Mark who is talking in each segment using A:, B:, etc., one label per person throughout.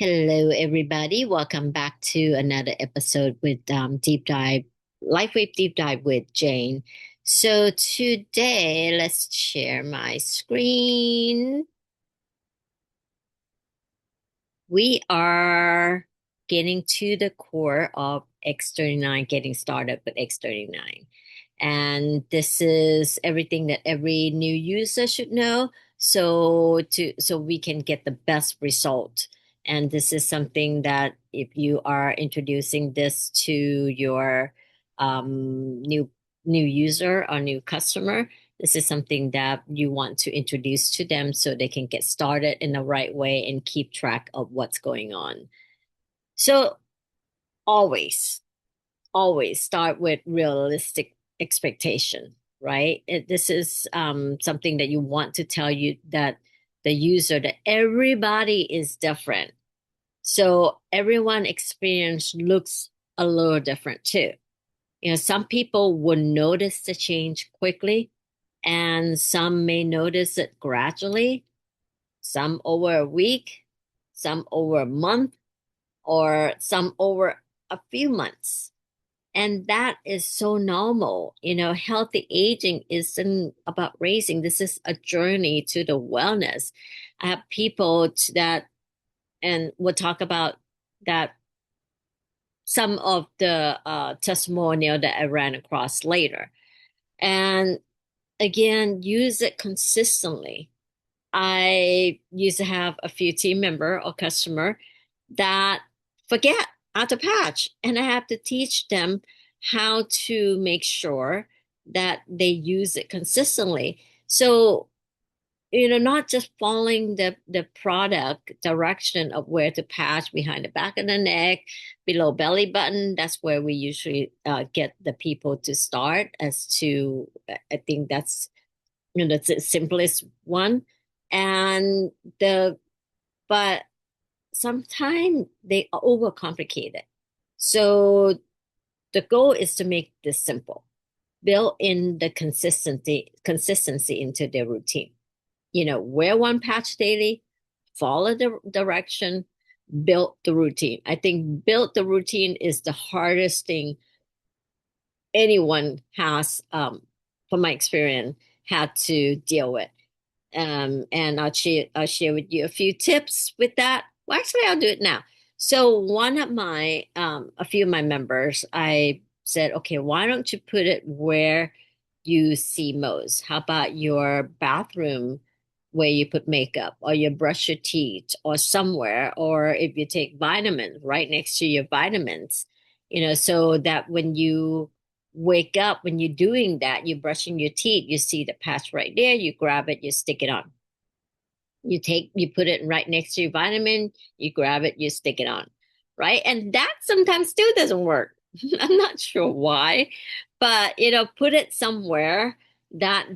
A: Hello, everybody. Welcome back to another episode with Deep Dive, LifeWave Deep Dive with Jane. So today, let's share my screen. We are getting to the core of X39, getting started with X39. And this is everything that every new user should know so we can get the best result. And this is something that if you are introducing this to your new user or new customer, this is something that you want to introduce to them so they can get started in the right way and keep track of what's going on. So always, always start with realistic expectation, right? This is something that you want to tell you that the user, that everybody is different. So everyone experience looks a little different too. Some people will notice the change quickly, and some may notice it gradually, some over a week, some over a month, or some over a few months. And that is so normal. Healthy aging isn't about racing. This is a journey to the wellness. I have people that, and we'll talk about that, some of the testimonial that I ran across later. And again, use it consistently. I used to have a few team member or customer that forget how to patch, and I have to teach them how to make sure that they use it consistently. So, not just following the product direction of where to patch behind the back of the neck, below belly button. That's where we usually get the people to start. As to, I think that's the simplest one, and the but sometimes they overcomplicate it. So the goal is to make this simple. Build in the consistency into their routine. Wear one patch daily, follow the direction, build the routine. I think build the routine is the hardest thing anyone has, from my experience, had to deal with. And I'll share with you a few tips with that. Well, actually, I'll do it now. So one of my a few of my members, I said, okay, why don't you put it where you see most? How about your bathroom where you put makeup, or you brush your teeth, or somewhere, or if you take vitamins, right next to your vitamins, so that when you wake up, when you're doing that, you're brushing your teeth, you see the patch right there, you grab it, you stick it on. You put it right next to your vitamin, you grab it, you stick it on, right? And that sometimes still doesn't work. I'm not sure why, but put it somewhere that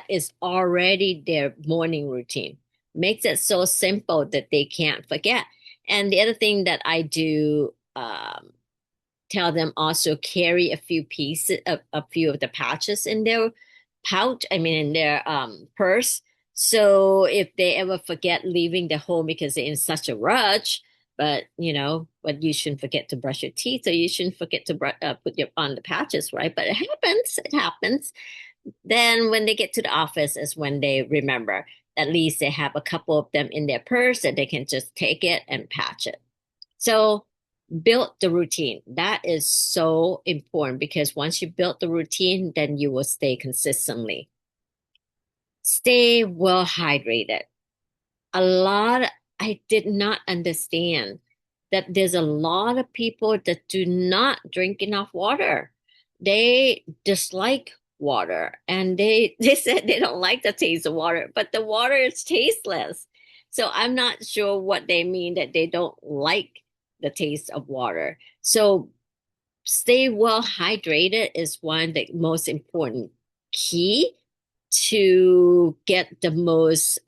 A: is already their morning routine. Makes it so simple that they can't forget. And the other thing that I do, tell them also carry a few pieces, a few of the patches in their pouch, I mean in their purse. So if they ever forget leaving the home because they're in such a rush, but you shouldn't forget to brush your teeth, or you shouldn't forget to put your on the patches, right? But it happens. Then when they get to the office is when they remember. At least they have a couple of them in their purse that they can just take it and patch it. So build the routine. That is so important, because once you build the routine, then you will stay consistently. Stay well hydrated. A lot, I did not understand that there's a lot of people that do not drink enough water. They dislike water, and they said they don't like the taste of water, but the water is tasteless. So I'm not sure what they mean that they don't like the taste of water. So stay well hydrated is one of the most important key to get the most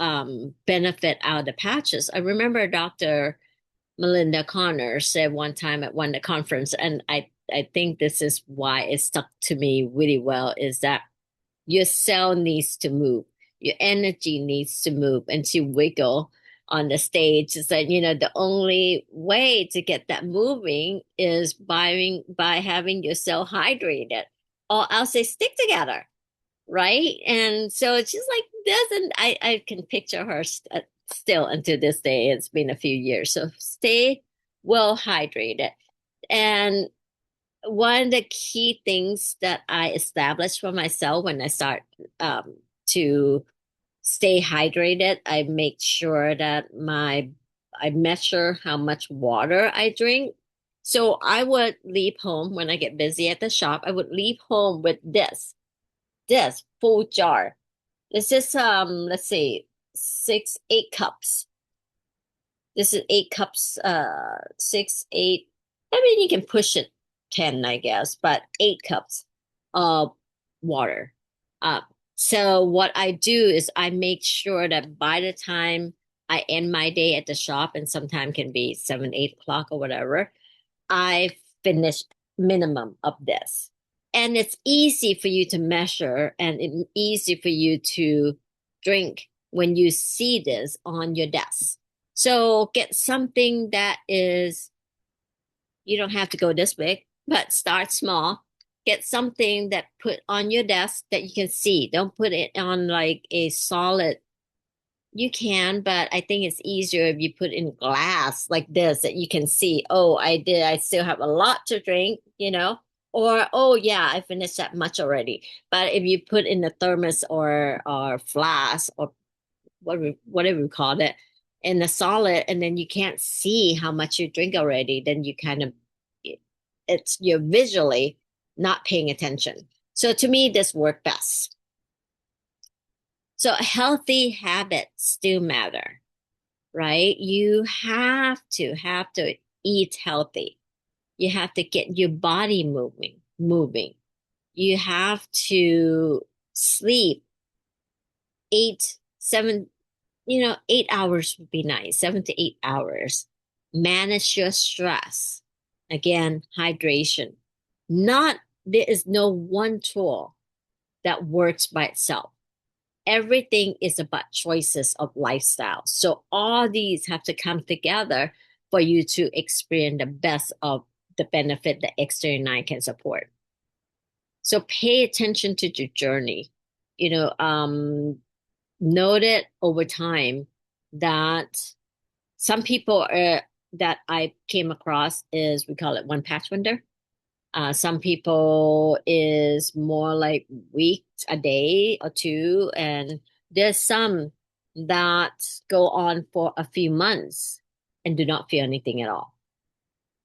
A: benefit out of the patches. I remember Dr. Melinda Connor said one time at one of the conference, and I think this is why it stuck to me really well, is that your cell needs to move, your energy needs to move and to wiggle, on the stage is that, the only way to get that moving is by having yourself hydrated, or else they stick together, right? And so it's just like this, and I can picture her still until this day. It's been a few years. So stay well hydrated. And one of the key things that I established for myself when I start to stay hydrated, I make sure that I measure how much water I drink. So I would leave home when I get busy at the shop. I would leave home with this full jar. This is let's see, 8 cups. This is 8 cups, 6, 8. I mean, you can push it 10, I guess, but 8 cups of water. Uh, so what I do is I make sure that by the time I end my day at the shop, and sometimes can be 7, 8 o'clock or whatever, I finish minimum of this. And it's easy for you to measure, and it's easy for you to drink when you see this on your desk. So get something that is, you don't have to go this big, but start small. Get something that put on your desk that you can see. Don't put it on like a solid. You can, but I think it's easier if you put in glass like this that you can see, oh, I still have a lot to drink. Or, oh yeah, I finished that much already. But if you put in the thermos or flask or whatever we call it in the solid, and then you can't see how much you drink already, then you kind of, you're visually not paying attention. So to me, this worked best. So healthy habits do matter, right? You have to eat healthy. You have to get your body moving. You have to sleep 7, 8 hours would be nice, 7 to 8 hours. Manage your stress. Again, hydration. There is no one tool that works by itself. Everything is about choices of lifestyle. So all these have to come together for you to experience the best of the benefit that X39 can support. So pay attention to your journey. Note it over time that some people that I came across is, we call it one patch wonder. Some people is more like weeks, a day or two, and there's some that go on for a few months and do not feel anything at all.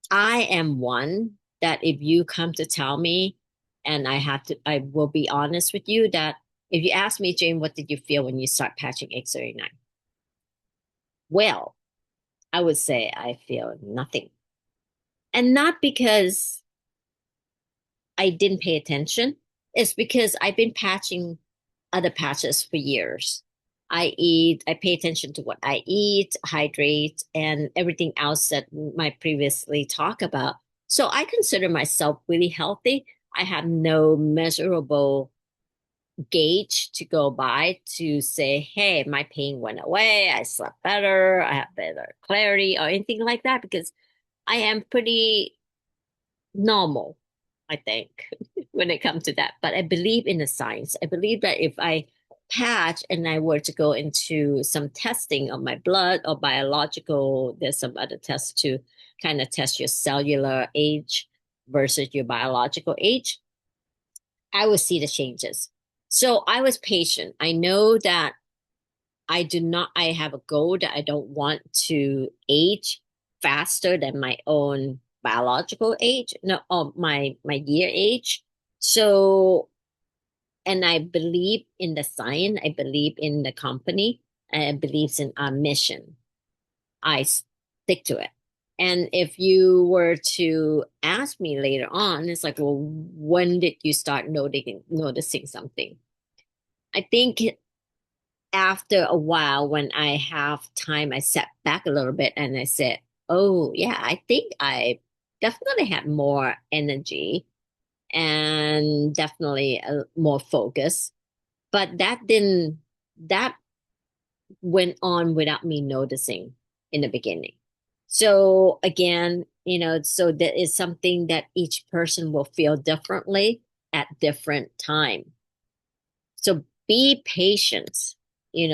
A: I am one that if you come to tell me, and I will be honest with you that if you ask me, Jane, what did you feel when you start patching X39? Well, I would say I feel nothing. And not because I didn't pay attention. It's because I've been patching other patches for years. I pay attention to what I eat, hydrate, and everything else that I previously talked about. So I consider myself really healthy. I have no measurable gauge to go by to say, hey, my pain went away, I slept better, I have better clarity, or anything like that, because I am pretty normal, I think, when it comes to that. But I believe in the science. I believe that if I patch and I were to go into some testing of my blood or biological, there's some other tests to kind of test your cellular age versus your biological age, I will see the changes. So I was patient. I know that I have a goal that I don't want to age faster than my own biological age, no, my year age. So, and I believe in the science, I believe in the company, and I believe in our mission. I stick to it. And if you were to ask me later on, it's like, well, when did you start noticing something? I think after a while, when I have time, I sat back a little bit and I said, oh, yeah, I think I definitely had more energy and definitely more focus. But that went on without me noticing in the beginning. So again, so that is something that each person will feel differently at different time. So be patient,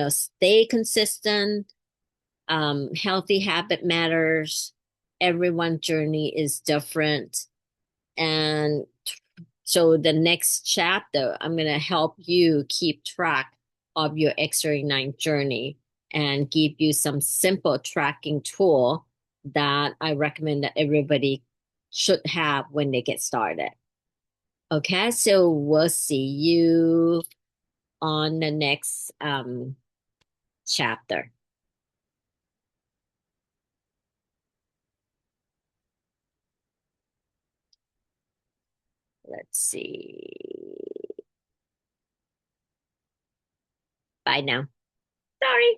A: stay consistent. Healthy habit matters. Everyone's journey is different. And so the next chapter, I'm going to help you keep track of your X39 journey and give you some simple tracking tool that I recommend that everybody should have when they get started. Okay, so we'll see you on the next chapter. Let's see. Bye now. Sorry.